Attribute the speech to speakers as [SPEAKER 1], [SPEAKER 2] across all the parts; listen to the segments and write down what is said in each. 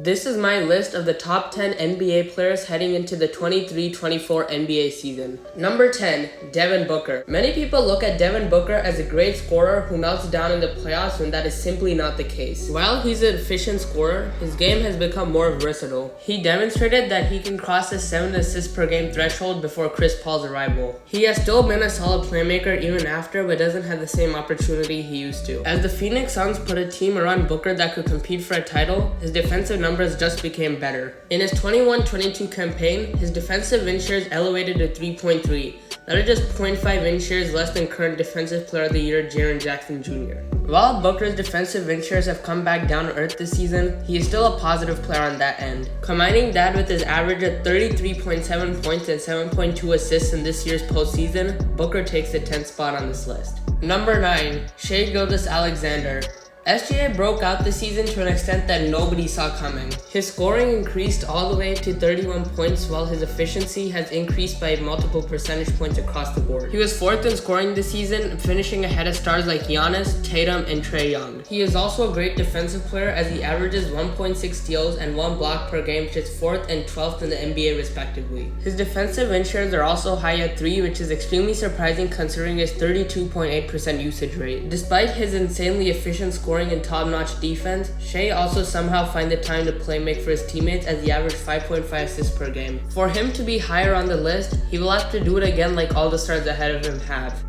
[SPEAKER 1] This is my list of the top 10 NBA players heading into the 23-24 NBA season. Number 10, Devin Booker. Many people look at Devin Booker as a great scorer who melts down in the playoffs when that is simply not the case. While he's an efficient scorer, his game has become more versatile. He demonstrated that he can cross the 7 assists per game threshold before Chris Paul's arrival. He has still been a solid playmaker even after, but doesn't have the same opportunity he used to. As the Phoenix Suns put a team around Booker that could compete for a title, his defensive numbers just became better. In his 21-22 campaign, his defensive win shares elevated to 3.3. That is just 0.5 win shares less than current Defensive Player of the Year Jaren Jackson Jr. While Booker's defensive win shares have come back down to earth this season, he is still a positive player on that end. Combining that with his average of 33.7 points and 7.2 assists in this year's postseason, Booker takes the 10th spot on this list. Number 9, Shai Gilgeous-Alexander. SGA broke out this season to an extent that nobody saw coming. His scoring increased all the way to 31 points while his efficiency has increased by multiple percentage points across the board. He was 4th in scoring this season, finishing ahead of stars like Giannis, Tatum, and Trae Young. He is also a great defensive player as he averages 1.6 steals and 1 block per game, which is 4th and 12th in the NBA respectively. His defensive win shares are also high at 3, which is extremely surprising considering his 32.8% usage rate. Despite his insanely efficient scoring and top-notch defense, Shai also somehow finds the time to play make for his teammates as he averaged 5.5 assists per game. For him to be higher on the list, he will have to do it again like all the stars ahead of him have.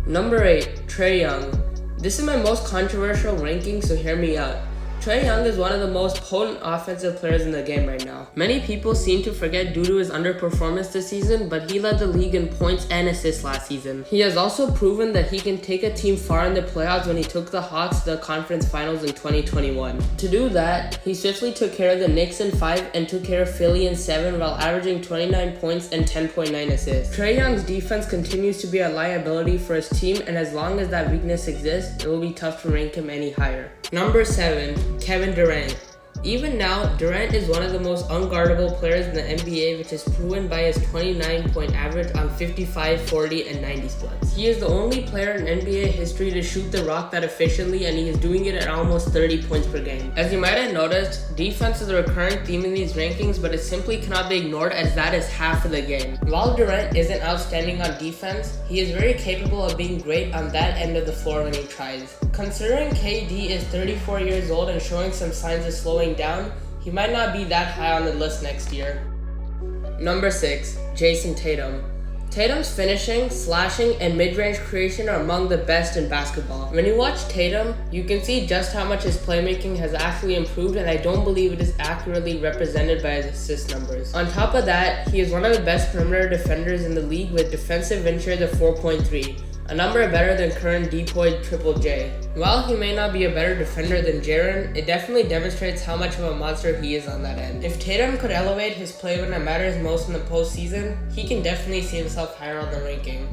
[SPEAKER 1] Number 8, Trae Young. This is my most controversial ranking, so hear me out. Trae Young is one of the most potent offensive players in the game right now. Many people seem to forget due to his underperformance this season, but he led the league in points and assists last season. He has also proven that he can take a team far in the playoffs when he took the Hawks to the conference finals in 2021. To do that, he swiftly took care of the Knicks in 5 and took care of Philly in 7 while averaging 29 points and 10.9 assists. Trae Young's defense continues to be a liability for his team, and as long as that weakness exists, it will be tough to rank him any higher. Number 7, Kevin Durant. Even now, Durant is one of the most unguardable players in the NBA, which is proven by his 29-point average on 55, 40, and 90 splits. He is the only player in NBA history to shoot the rock that efficiently, and he is doing it at almost 30 points per game. As you might have noticed, defense is a recurring theme in these rankings, but it simply cannot be ignored as that is half of the game. While Durant isn't outstanding on defense, he is very capable of being great on that end of the floor when he tries. Considering KD is 34 years old and showing some signs of slowing down, he might not be that high on the list next year. Number 6, Jason Tatum. Tatum's finishing, slashing, and mid-range creation are among the best in basketball. When you watch Tatum, you can see just how much his playmaking has actually improved, and I don't believe it is accurately represented by his assist numbers. On top of that, he is one of the best perimeter defenders in the league with defensive win shares of 4.3. a number better than current deployed Triple J. While he may not be a better defender than Jaren, it definitely demonstrates how much of a monster he is on that end. If Tatum could elevate his play when it matters most in the postseason, he can definitely see himself higher on the ranking.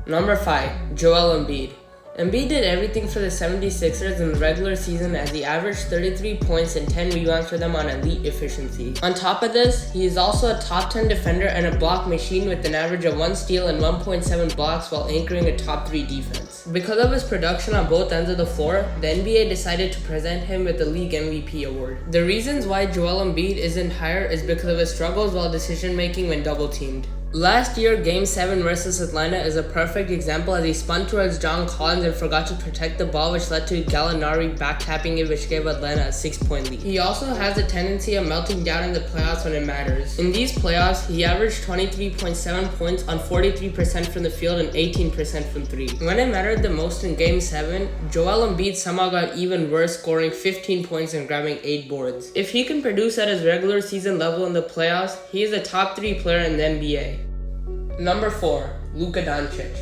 [SPEAKER 1] Number 5, Joel Embiid. Embiid did everything for the 76ers in the regular season as he averaged 33 points and 10 rebounds for them on elite efficiency. On top of this, he is also a top 10 defender and a block machine with an average of 1 steal and 1.7 blocks while anchoring a top 3 defense. Because of his production on both ends of the floor, the NBA decided to present him with the League MVP award. The reasons why Joel Embiid isn't higher is because of his struggles while decision making when double teamed. Last year, Game 7 versus Atlanta is a perfect example as he spun towards John Collins and forgot to protect the ball, which led to Gallinari backtapping it, which gave Atlanta a 6-point lead. He also has a tendency of melting down in the playoffs when it matters. In these playoffs, he averaged 23.7 points on 43% from the field and 18% from 3. When it mattered the most in Game 7, Joel Embiid somehow got even worse, scoring 15 points and grabbing 8 boards. If he can produce at his regular season level in the playoffs, he is a top 3 player in the NBA. Number 4, Luka Doncic.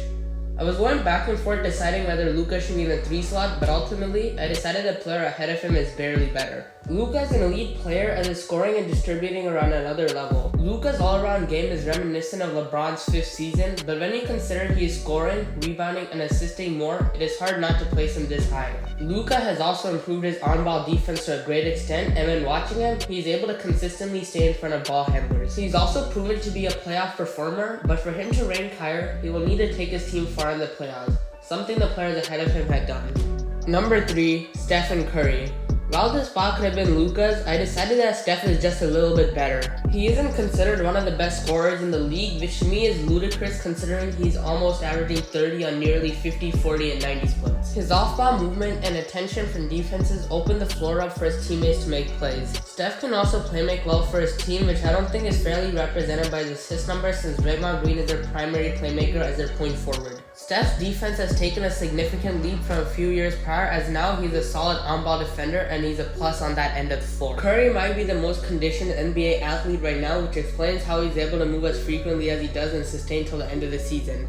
[SPEAKER 1] I was going back and forth deciding whether Luka should be in the 3 slot, but ultimately, I decided the player ahead of him is barely better. Luka is an elite player and is scoring and distributing around another level. Luka's all-around game is reminiscent of LeBron's 5th season, but when you consider he is scoring, rebounding, and assisting more, it is hard not to place him this high. Luka has also improved his on-ball defense to a great extent, and when watching him, he is able to consistently stay in front of ball handlers. He's also proven to be a playoff performer, but for him to rank higher, he will need to take his team far in the playoffs, something the players ahead of him had done. Number 3, Stephen Curry. While this spot could have been Luka's, I decided that Steph is just a little bit better. He isn't considered one of the best scorers in the league, which to me is ludicrous considering he's almost averaging 30 on nearly 50, 40, and 90 splits. His off-ball movement and attention from defenses open the floor up for his teammates to make plays. Steph can also playmake well for his team, which I don't think is fairly represented by his assist numbers since Draymond Green is their primary playmaker as their point forward. Steph's defense has taken a significant leap from a few years prior, as now he's a solid on-ball defender and he's a plus on that end of the floor. Curry might be the most conditioned NBA athlete right now, which explains how he's able to move as frequently as he does and sustain till the end of the season.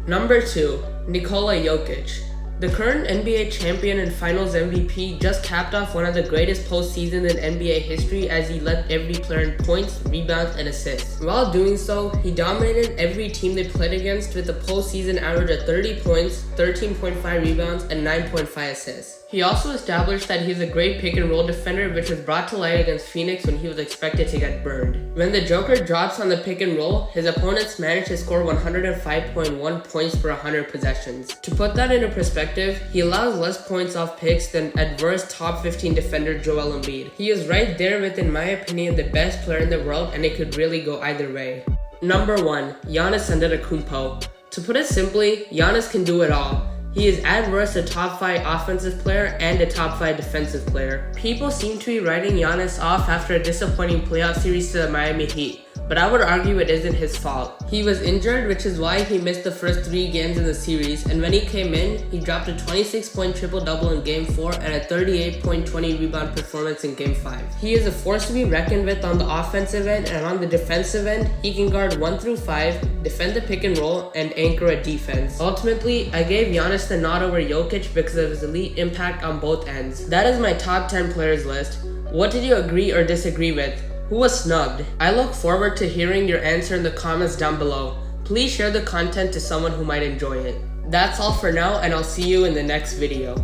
[SPEAKER 1] Number 2. Nikola Jokic. The current NBA champion and Finals MVP just capped off one of the greatest postseasons in NBA history as he led every player in points, rebounds, and assists. While doing so, he dominated every team they played against with a postseason average of 30 points, 13.5 rebounds, and 9.5 assists. He also established that he's a great pick-and-roll defender, which was brought to light against Phoenix when he was expected to get burned. When the Joker drops on the pick-and-roll, his opponents managed to score 105.1 points per 100 possessions. To put that into perspective, he allows less points off picks than adverse top 15 defender Joel Embiid. He is right there with, in my opinion, the best player in the world, and it could really go either way. Number 1. Giannis Antetokounmpo. To put it simply, Giannis can do it all. He is adverse a top 5 offensive player and a top 5 defensive player. People seem to be writing Giannis off after a disappointing playoff series to the Miami Heat, but I would argue it isn't his fault. He was injured, which is why he missed the first 3 games in the series, and when he came in, he dropped a 26-point triple-double in Game 4 and a 38.20 rebound performance in Game 5. He is a force to be reckoned with on the offensive end, and on the defensive end, he can guard 1 through 5, defend the pick and roll, and anchor a defense. Ultimately, I gave Giannis the nod over Jokic because of his elite impact on both ends. That is my top 10 players list. What did you agree or disagree with? Who was snubbed? I look forward to hearing your answer in the comments down below. Please share the content to someone who might enjoy it. That's all for now, and I'll see you in the next video.